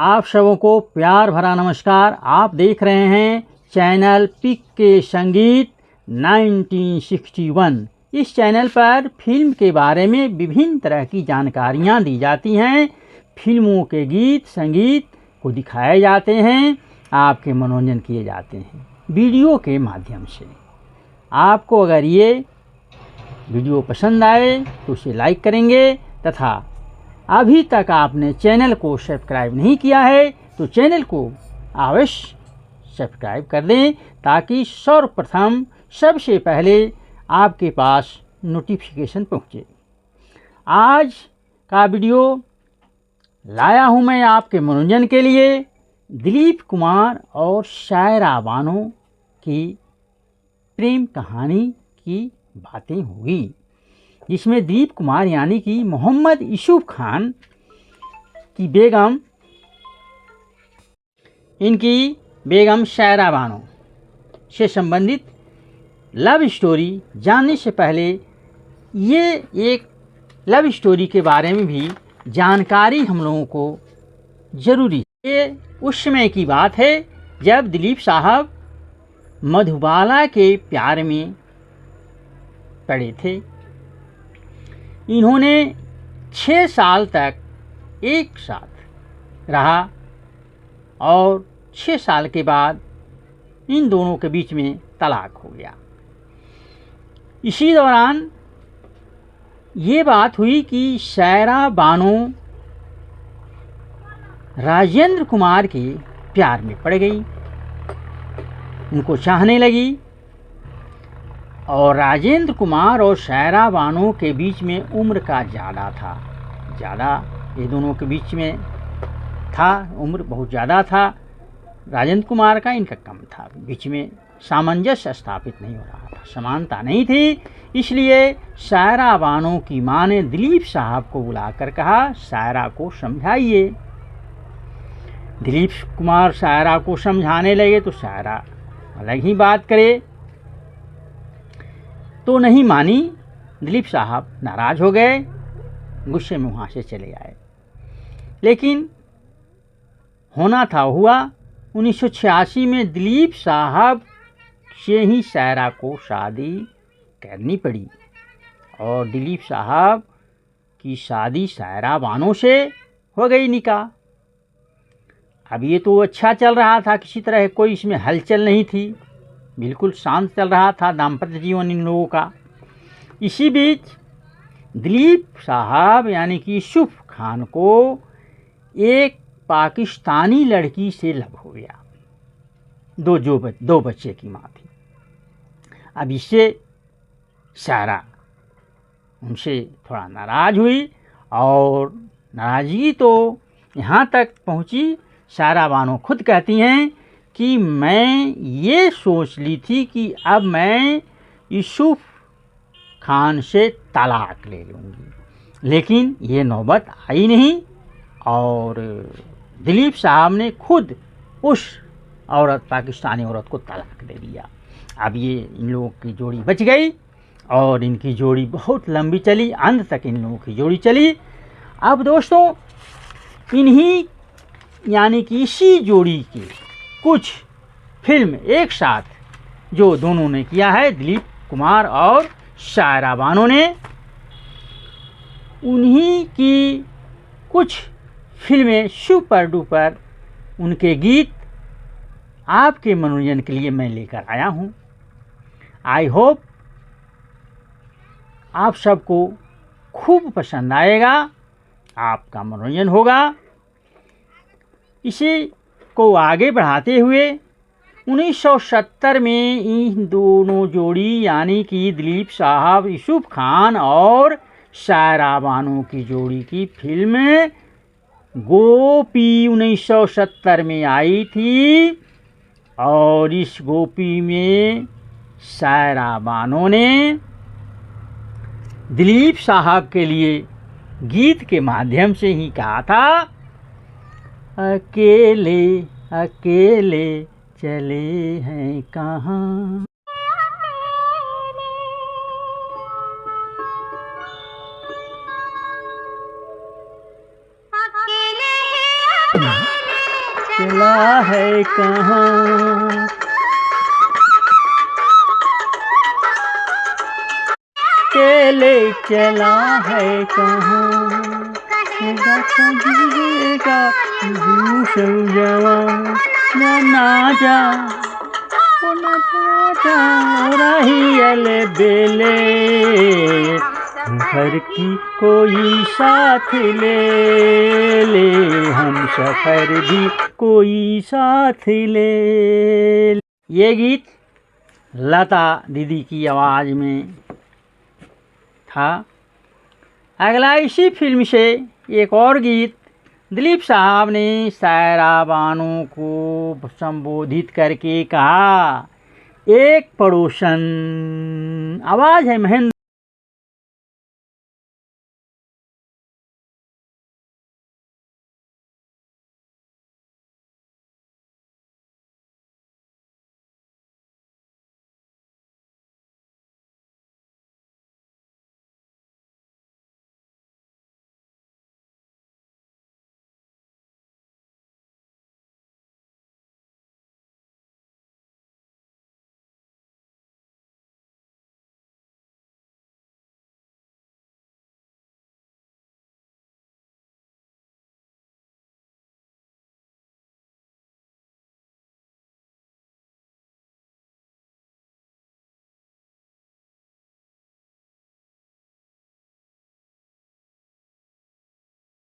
आप सबों को प्यार भरा नमस्कार। आप देख रहे हैं चैनल पिक के संगीत 1961। इस चैनल पर फिल्म के बारे में विभिन्न तरह की जानकारियां दी जाती हैं। फिल्मों के गीत संगीत को दिखाए जाते हैं, आपके मनोरंजन किए जाते हैं वीडियो के माध्यम से। आपको अगर ये वीडियो पसंद आए तो उसे लाइक करेंगे तथा अभी तक आपने चैनल को सब्सक्राइब नहीं किया है तो चैनल को अवश्य सब्सक्राइब कर दें ताकि सर्वप्रथम सबसे पहले आपके पास नोटिफिकेशन पहुंचे। आज का वीडियो लाया हूं मैं आपके मनोरंजन के लिए। दिलीप कुमार और शायरा बानो की प्रेम कहानी की बातें होगी, जिसमें दिलीप कुमार यानी कि मोहम्मद यूसुफ खान की बेगम, इनकी बेगम शायरा बानो से संबंधित लव स्टोरी जानने से पहले ये एक लव स्टोरी के बारे में भी जानकारी हम लोगों को ज़रूरी है। ये उस समय की बात है जब दिलीप साहब मधुबाला के प्यार में पड़े थे। इन्होंने 6 साल तक एक साथ रहा और 6 साल के बाद इन दोनों के बीच में तलाक हो गया। इसी दौरान ये बात हुई कि शायरा बानो राजेंद्र कुमार के प्यार में पड़ गई, उनको चाहने लगी और राजेंद्र कुमार और शायरा बानो के बीच में उम्र का ज़्यादा ये दोनों के बीच में था, उम्र बहुत ज़्यादा था। राजेंद्र कुमार का इनका कम था, बीच में सामंजस्य स्थापित नहीं हो रहा था, समानता नहीं थी। इसलिए शायरा बानो की मां ने दिलीप साहब को बुलाकर कहा, शायरा को समझाइए। दिलीप कुमार शायरा को समझाने लगे तो शायरा अलग ही बात करे तो नहीं मानी। दिलीप साहब नाराज हो गए, गुस्से में वहाँ से चले आए। लेकिन होना था हुआ। 1986 में दिलीप साहब से ही शायरा को शादी करनी पड़ी और दिलीप साहब की शादी शायरा बानो से हो गई, निकाह। अब ये तो अच्छा चल रहा था, किसी तरह कोई इसमें हलचल नहीं थी, बिल्कुल शांत चल रहा था दाम्पत्य जीवन इन लोगों का। इसी बीच दिलीप साहब यानी कि यूसुफ खान को एक पाकिस्तानी लड़की से लव हो गया। दो बच्चे की माँ थी। अब इससे शायरा उनसे थोड़ा नाराज हुई और नाराज़गी तो यहाँ तक पहुँची, शायरा बानो खुद कहती हैं कि मैं ये सोच ली थी कि अब मैं यूसुफ खान से तलाक ले लूँगी, लेकिन ये नौबत आई नहीं और दिलीप साहब ने खुद उस औरत, पाकिस्तानी औरत को तलाक दे दिया। अब ये इन लोगों की जोड़ी बच गई और इनकी जोड़ी बहुत लंबी चली, अंत तक इन लोगों की जोड़ी चली। अब दोस्तों, इन्हीं यानी कि इसी जोड़ी की कुछ फिल्म एक साथ जो दोनों ने किया है, दिलीप कुमार और शायरा बानो ने, उन्हीं की कुछ फिल्में सुपर डुपर उनके गीत आपके मनोरंजन के लिए मैं लेकर आया हूं। आई होप आप सबको खूब पसंद आएगा, आपका मनोरंजन होगा। इसी को आगे बढ़ाते हुए 1970 में इन दोनों जोड़ी यानी कि दिलीप साहब, यूसुफ खान और शायरा बानो की जोड़ी की फिल्म गोपी 1970 में आई थी और इस गोपी में शायरा बानो ने दिलीप साहब के लिए गीत के माध्यम से ही कहा था, अकेले अकेले चले हैं कहाँ। अकेले चला है कहाँ, अकेले चला है कहाँ, जीवेगा जवान ना जा रही अले बेले, घर की कोई साथ ले ले, हम सफर भी कोई साथ ले। ये गीत लता दीदी की आवाज़ में था। अगला इसी फिल्म से एक और गीत दिलीप साहब ने सायरा बानो को संबोधित करके कहा, एक पड़ोसन। आवाज़ है महेंद्र।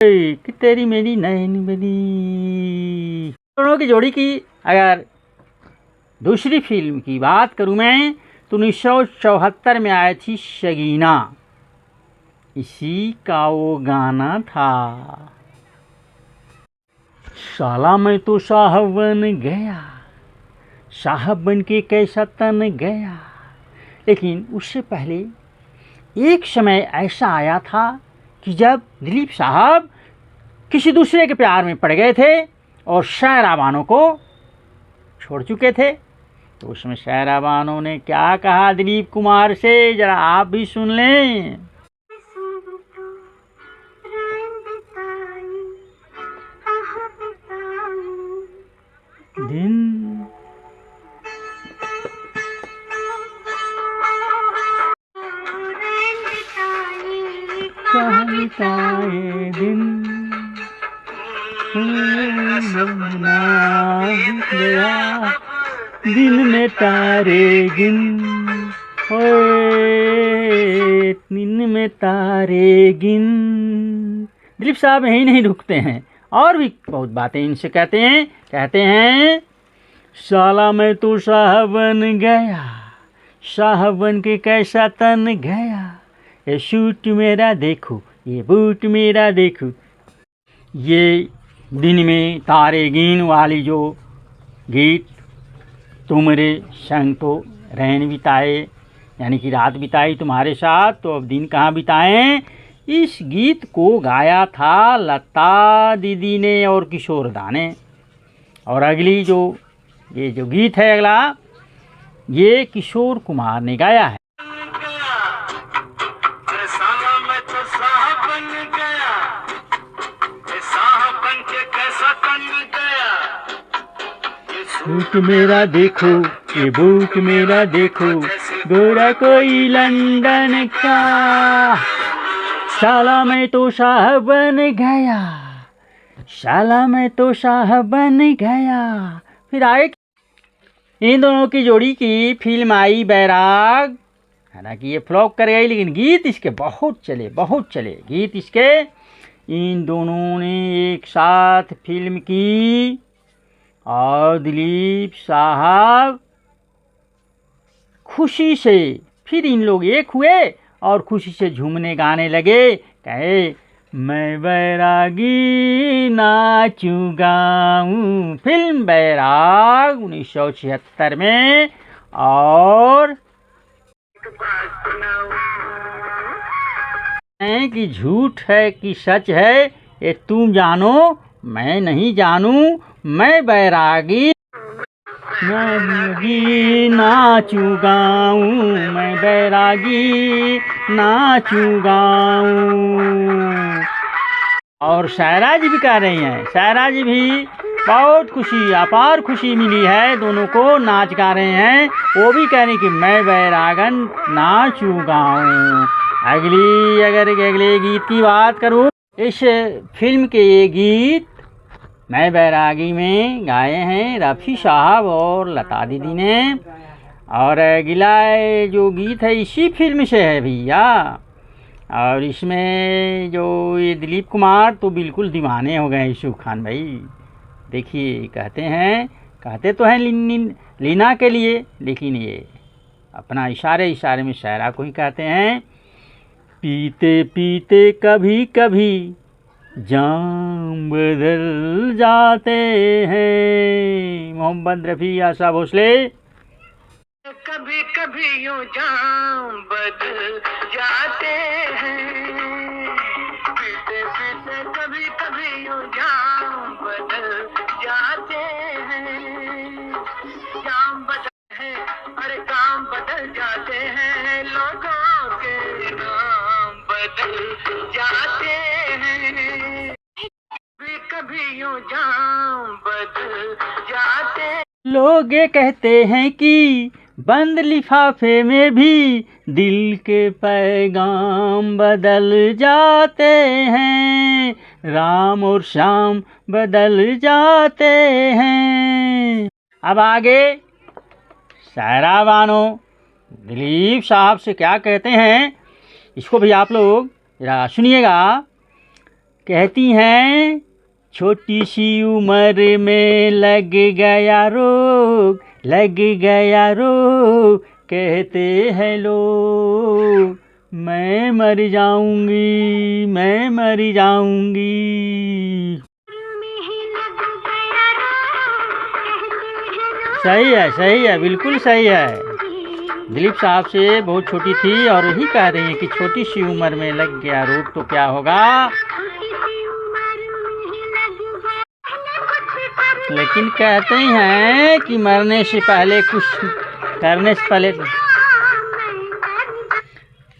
कि तेरी मेरी नैन बनी। दोनों की जोड़ी की अगर दूसरी फिल्म की बात करूं मैं तो 1974 में आई थी शगीना। इसी का वो गाना था, साला मैं तो साहब बन गया, साहब बन के कैसा तन गया। लेकिन उससे पहले एक समय ऐसा आया था कि जब दिलीप साहब किसी दूसरे के प्यार में पड़ गए थे और सायरा बानो को छोड़ चुके थे। तो उसमें सायरा बानो ने क्या कहा दिलीप कुमार से, जरा आप भी सुन लें। दिन बिताए दिन गया, दिन में तारे गिन, दिन में तारे गिन। दिलीप साहब यही नहीं रुकते हैं, और भी बहुत बातें इनसे कहते हैं साला मैं तो साहब बन गया, साहब बन के कैसा तन गया, ये सूट मेरा देखो, ये बूट मेरा देखो। ये दिन में तारे गिन वाली जो गीत, तुम्हारे संग तो रैन बिताए, यानी कि रात बिताई तुम्हारे साथ, तो अब दिन कहाँ बिताएं। इस गीत को गाया था लता दीदी ने और किशोर दा ने। और अगली जो ये जो गीत है अगला, ये किशोर कुमार ने गाया है। बूट मेरा देखो, ये बूट मेरा देखो, गोरा कोई लंदन का, साला मैं तो साहब बन गया, साला मैं तो साहब बन गया। फिर आगे इन दोनों की जोड़ी की फिल्म आई बैराग। हालांकि ये फ्लॉप कर गई, लेकिन गीत इसके बहुत चले गीत इसके। इन दोनों ने एक साथ फिल्म की और दिलीप साहब खुशी से फिर इन लोग एक हुए और खुशी से झूमने गाने लगे, कहे मैं बैरागी नाचूं गाऊं। फिल्म बैराग 1976 में। और कि झूठ है कि सच है ये तुम जानो, मैं नहीं जानूं, मैं बैरागी नाचूं गाऊं, मैं बैरागी नाचूं गाऊं। और सायरा जी भी कह रही हैं, सायरा जी भी बहुत खुशी, अपार खुशी मिली है। दोनों को नाच गा रहे हैं, वो भी कह रहे हैं कि मैं बैरागन नाचूं गाऊं। अगले गीत की बात करूं, इस फिल्म के ये गीत मैं बैरागी में गाए हैं रफ़ी साहब और लता दीदी ने। और अगला जो गीत है इसी फिल्म से है भैया। और इसमें जो ये दिलीप कुमार तो बिल्कुल दीवाने हो गए यूसुफ खान भाई। देखिए कहते तो हैं लीना के लिए, लेकिन ये अपना इशारे में शायरा को ही कहते हैं। पीते पीते कभी कभी जाम बदल जाते हैं। मोहम्मद रफ़ी, आशा भोसले। कभी कभी यूं जाम बदल जाते हैं, पीते पीते कभी कभी यूं जाम बदल जाते हैं। जाम बदल है, अरे काम बदल जाते हैं, लोगों के नाम बदल जाते हैं। कभी यूं जाम बदल जाते। लोग ये कहते हैं कि बंद लिफाफे में भी दिल के पैगाम बदल जाते हैं, राम और श्याम बदल जाते हैं। अब आगे शायरा बानो दिलीप साहब से क्या कहते हैं, इसको भी आप लोग जरा सुनिएगा। कहती हैं, छोटी सी उम्र में लग गया रोग, कहते हैं लोग मैं मर जाऊंगी। सही है, बिल्कुल सही है। दिलीप साहब से बहुत छोटी थी और यही कह रही हैं कि छोटी सी उम्र में लग गया रोग तो क्या होगा। लेकिन कहते हैं कि मरने से पहले कुछ करने से पहले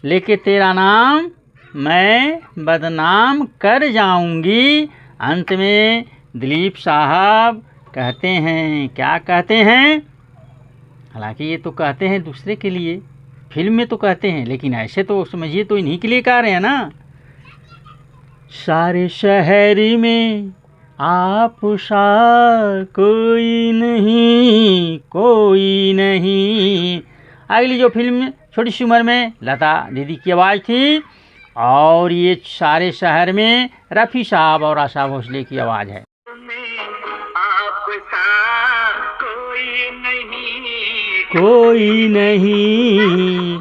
लेके तेरा नाम मैं बदनाम कर जाऊंगी। अंत में दिलीप साहब कहते हैं, क्या कहते हैं, हालांकि ये तो कहते हैं दूसरे के लिए, फिल्म में तो कहते हैं, लेकिन ऐसे तो समझिए तो इन्हीं के लिए कह रहे हैं ना। सारे शहर में आप सा कोई नहीं। अगली जो फिल्म छोटी सी उम्र में लता दीदी की आवाज़ थी, और ये सारे शहर में रफ़ी साहब और आशा भोसले की आवाज़ है। कोई नहीं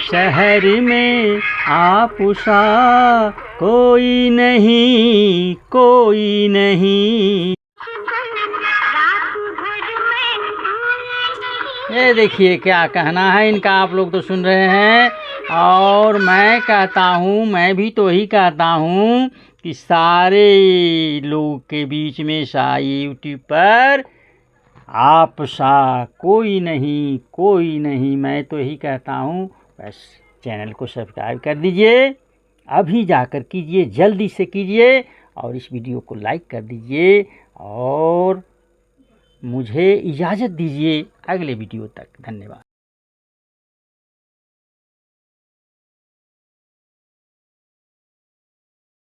शहर में आप सा कोई नहीं। ये देखिए क्या कहना है इनका, आप लोग तो सुन रहे हैं। और मैं भी तो ही कहता हूँ कि सारे लोग के बीच में यूट्यूब पर आप सा कोई नहीं, मैं तो ही कहता हूँ। बस चैनल को सब्सक्राइब कर दीजिए, अभी जाकर कीजिए, जल्दी से कीजिए, और इस वीडियो को लाइक कर दीजिए और मुझे इजाज़त दीजिए अगले वीडियो तक। धन्यवाद।